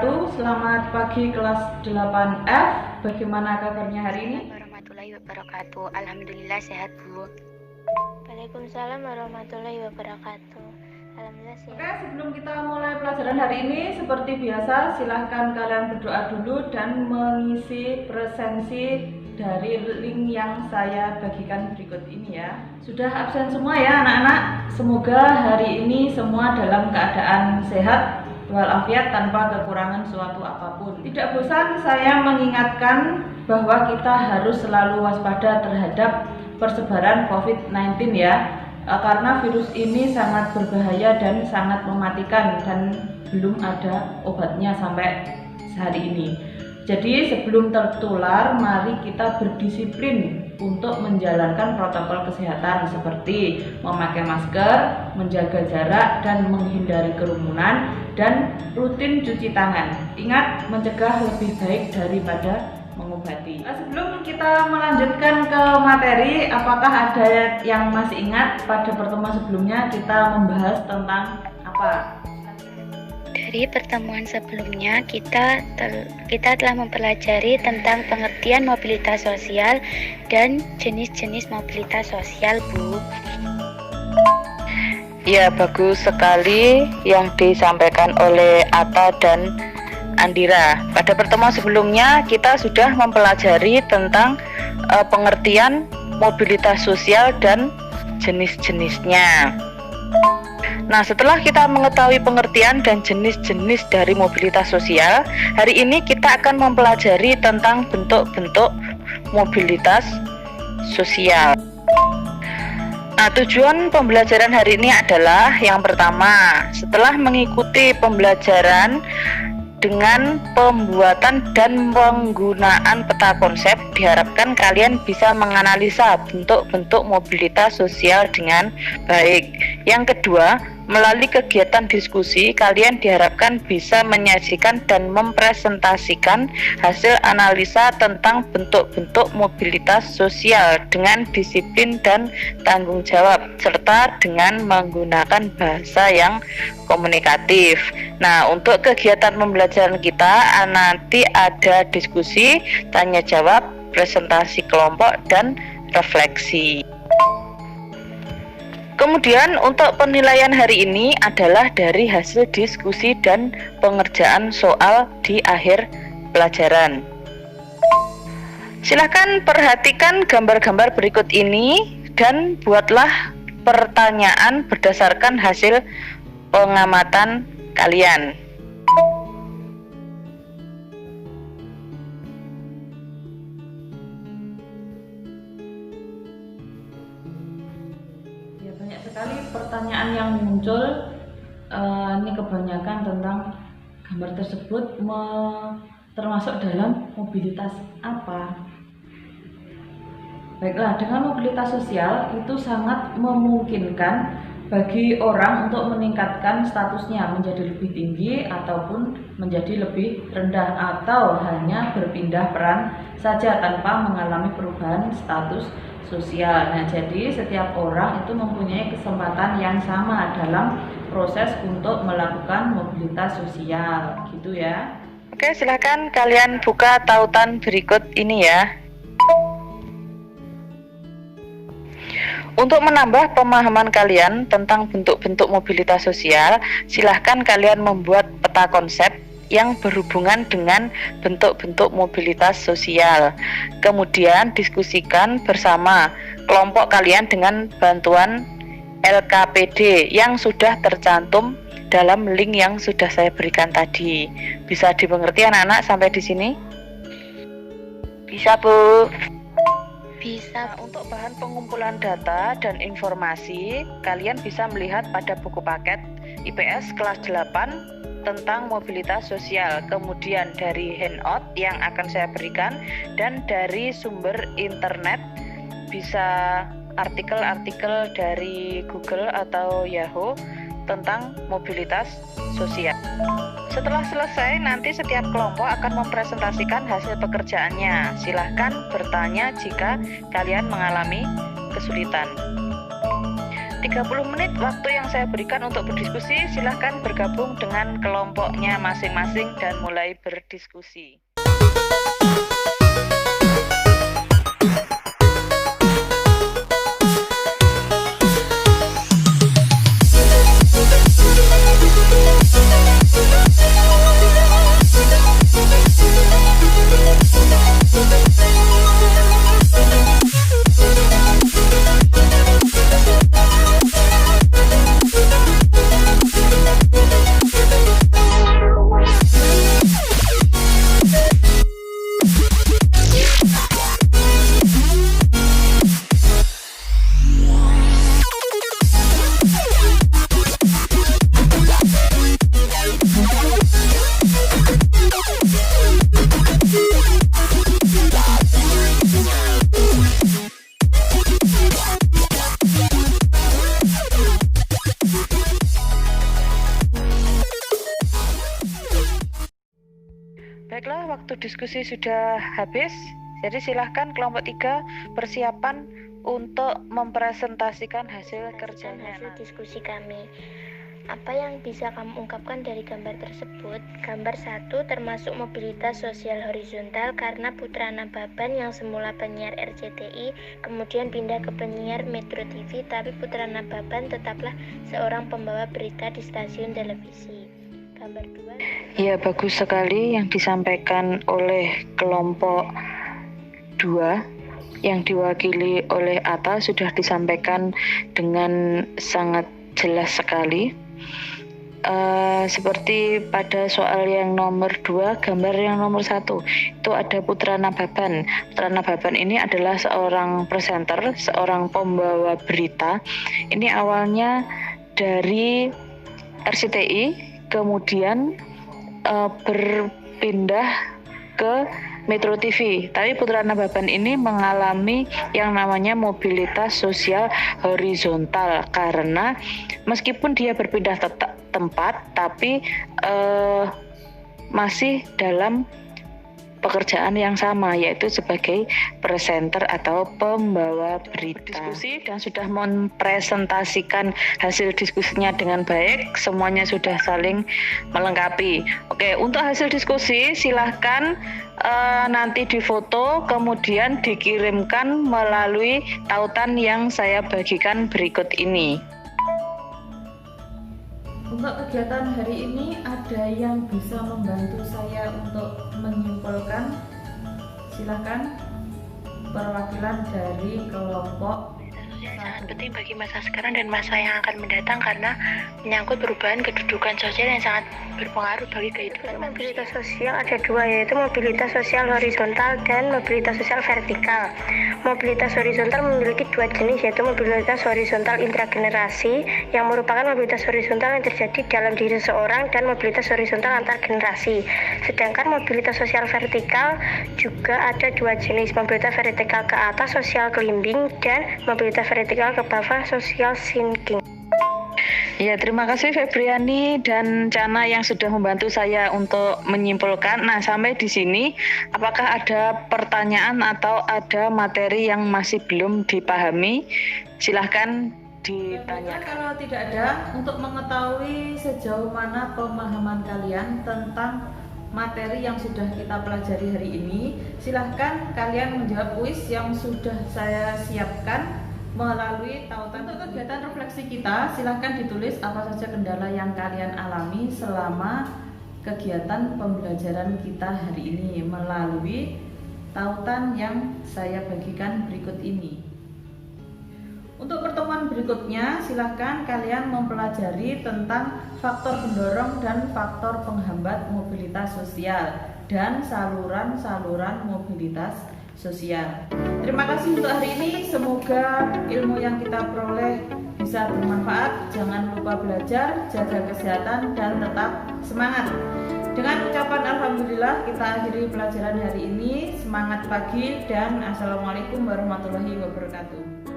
wabarakatuh. Selamat pagi kelas 8F. Bagaimana kabarnya hari ini? Warahmatullahi wabarakatuh. Alhamdulillah sehat, Bu. Waalaikumsalam warahmatullahi wabarakatuh. Alhamdulillah sehat. Oke, sebelum kita mulai pelajaran hari ini, seperti biasa, silahkan kalian berdoa dulu dan mengisi presensi dari link yang saya bagikan berikut ini ya. Sudah absen semua ya anak-anak? Semoga hari ini semua dalam keadaan sehat walafiat tanpa kekurangan suatu apapun. Tidak bosan saya mengingatkan bahwa kita harus selalu waspada terhadap persebaran COVID-19 ya, karena virus ini sangat berbahaya dan sangat mematikan dan belum ada obatnya sampai hari ini. Jadi sebelum tertular, mari kita berdisiplin untuk menjalankan protokol kesehatan seperti memakai masker, menjaga jarak dan menghindari kerumunan, dan rutin cuci tangan. Ingat, mencegah lebih baik daripada mengobati. Sebelum kita melanjutkan ke materi, apakah ada yang masih ingat pada pertemuan sebelumnya kita membahas tentang apa? Dari pertemuan sebelumnya kita telah mempelajari tentang pengertian mobilitas sosial dan jenis-jenis mobilitas sosial, Bu. Ya, bagus sekali yang disampaikan oleh Atta dan Andira. Pada pertemuan sebelumnya kita sudah mempelajari tentang pengertian mobilitas sosial dan jenis-jenisnya. Nah, setelah kita mengetahui pengertian dan jenis-jenis dari mobilitas sosial, hari ini kita akan mempelajari tentang bentuk-bentuk mobilitas sosial. Nah, tujuan pembelajaran hari ini adalah yang pertama, setelah mengikuti pembelajaran dengan pembuatan dan penggunaan peta konsep, diharapkan kalian bisa menganalisa bentuk-bentuk mobilitas sosial dengan baik. Yang kedua, melalui kegiatan diskusi, kalian diharapkan bisa menyajikan dan mempresentasikan hasil analisa tentang bentuk-bentuk mobilitas sosial dengan disiplin dan tanggung jawab, serta dengan menggunakan bahasa yang komunikatif. Nah, untuk kegiatan pembelajaran kita nanti ada diskusi, tanya jawab, presentasi kelompok, dan refleksi. Kemudian untuk penilaian hari ini adalah dari hasil diskusi dan pengerjaan soal di akhir pelajaran. Silakan perhatikan gambar-gambar berikut ini dan buatlah pertanyaan berdasarkan hasil pengamatan kalian. Banyak sekali pertanyaan yang muncul. Ini kebanyakan tentang gambar tersebut termasuk dalam mobilitas apa. Baiklah, dengan mobilitas sosial itu sangat memungkinkan bagi orang untuk meningkatkan statusnya menjadi lebih tinggi ataupun menjadi lebih rendah, atau hanya berpindah peran saja tanpa mengalami perubahan status sosial. Nah, jadi setiap orang itu mempunyai kesempatan yang sama dalam proses untuk melakukan mobilitas sosial, gitu ya. Oke, silakan kalian buka tautan berikut ini ya. Untuk menambah pemahaman kalian tentang bentuk-bentuk mobilitas sosial, silahkan kalian membuat peta konsep yang berhubungan dengan bentuk-bentuk mobilitas sosial. Kemudian diskusikan bersama kelompok kalian dengan bantuan LKPD yang sudah tercantum dalam link yang sudah saya berikan tadi. Bisa dimengerti anak-anak sampai di sini? Bisa, Bu? Bisa. Untuk bahan pengumpulan data dan informasi, kalian bisa melihat pada buku paket IPS kelas 8 tentang mobilitas sosial, kemudian dari handout yang akan saya berikan, dan dari sumber internet bisa artikel-artikel dari Google atau Yahoo tentang mobilitas sosial. Setelah selesai, nanti setiap kelompok akan mempresentasikan hasil pekerjaannya. Silahkan bertanya jika kalian mengalami kesulitan. 30 menit waktu yang saya berikan untuk berdiskusi. Silahkan bergabung dengan kelompoknya masing-masing dan mulai berdiskusi. Baiklah, waktu diskusi sudah habis. Jadi silahkan kelompok 3 persiapan untuk mempresentasikan hasil kerjanya. Hasil diskusi kami. Apa yang bisa kamu ungkapkan dari gambar tersebut? Gambar 1 termasuk mobilitas sosial horizontal karena Putra Nababan yang semula penyiar RCTI kemudian pindah ke penyiar Metro TV, tapi Putra Nababan tetaplah seorang pembawa berita di stasiun televisi. Gambar 2. Ya, bagus sekali yang disampaikan oleh kelompok 2 yang diwakili oleh Atta sudah disampaikan dengan sangat jelas sekali. Seperti pada soal yang nomor 2, gambar yang nomor 1 itu ada Putra Nababan. Putra Nababan ini adalah seorang presenter, seorang pembawa berita. Ini awalnya dari RCTI, kemudian berpindah ke Metro TV. Tapi Putra Nababan ini mengalami yang namanya mobilitas sosial horizontal karena meskipun dia berpindah tempat, tapi masih dalam pekerjaan yang sama, yaitu sebagai presenter atau pembawa berita. Diskusi dan sudah mempresentasikan hasil diskusinya dengan baik, semuanya sudah saling melengkapi. Oke, untuk hasil diskusi silahkan nanti difoto kemudian dikirimkan melalui tautan yang saya bagikan berikut ini. Untuk kegiatan hari ini ada yang bisa membantu saya untuk menyimpulkan? Silakan perwakilan dari kelompok. Sangat penting bagi masa sekarang dan masa yang akan mendatang karena menyangkut perubahan kedudukan sosial yang sangat berpengaruh bagi kehidupan Mobilitas sosial ada dua, yaitu mobilitas sosial horizontal dan mobilitas sosial vertikal. Mobilitas horizontal memiliki dua jenis, yaitu mobilitas horizontal intragenerasi yang merupakan mobilitas horizontal yang terjadi dalam diri seseorang dan mobilitas horizontal antar generasi. Sedangkan mobilitas sosial vertikal juga ada dua jenis, mobilitas vertikal ke atas sosial climbing dan mobilitas vertikal ke bawah sosial sinking. Ya, terima kasih Febriani dan Cana yang sudah membantu saya untuk menyimpulkan. Nah, sampai di sini apakah ada pertanyaan atau ada materi yang masih belum dipahami? Silahkan ditanyakan. Kalau tidak ada, untuk mengetahui sejauh mana pemahaman kalian tentang materi yang sudah kita pelajari hari ini, silahkan kalian menjawab kuis yang sudah saya siapkan melalui tautan. Untuk kegiatan refleksi kita, silahkan ditulis apa saja kendala yang kalian alami selama kegiatan pembelajaran kita hari ini melalui tautan yang saya bagikan berikut ini. Untuk pertemuan berikutnya, silahkan kalian mempelajari tentang faktor pendorong dan faktor penghambat mobilitas sosial dan saluran-saluran mobilitas sosial. Terima kasih untuk hari ini. Semoga ilmu yang kita peroleh bisa bermanfaat. Jangan lupa belajar, jaga kesehatan, dan tetap semangat. Dengan ucapan alhamdulillah, kita akhiri pelajaran hari ini. Semangat pagi dan assalamualaikum warahmatullahi wabarakatuh.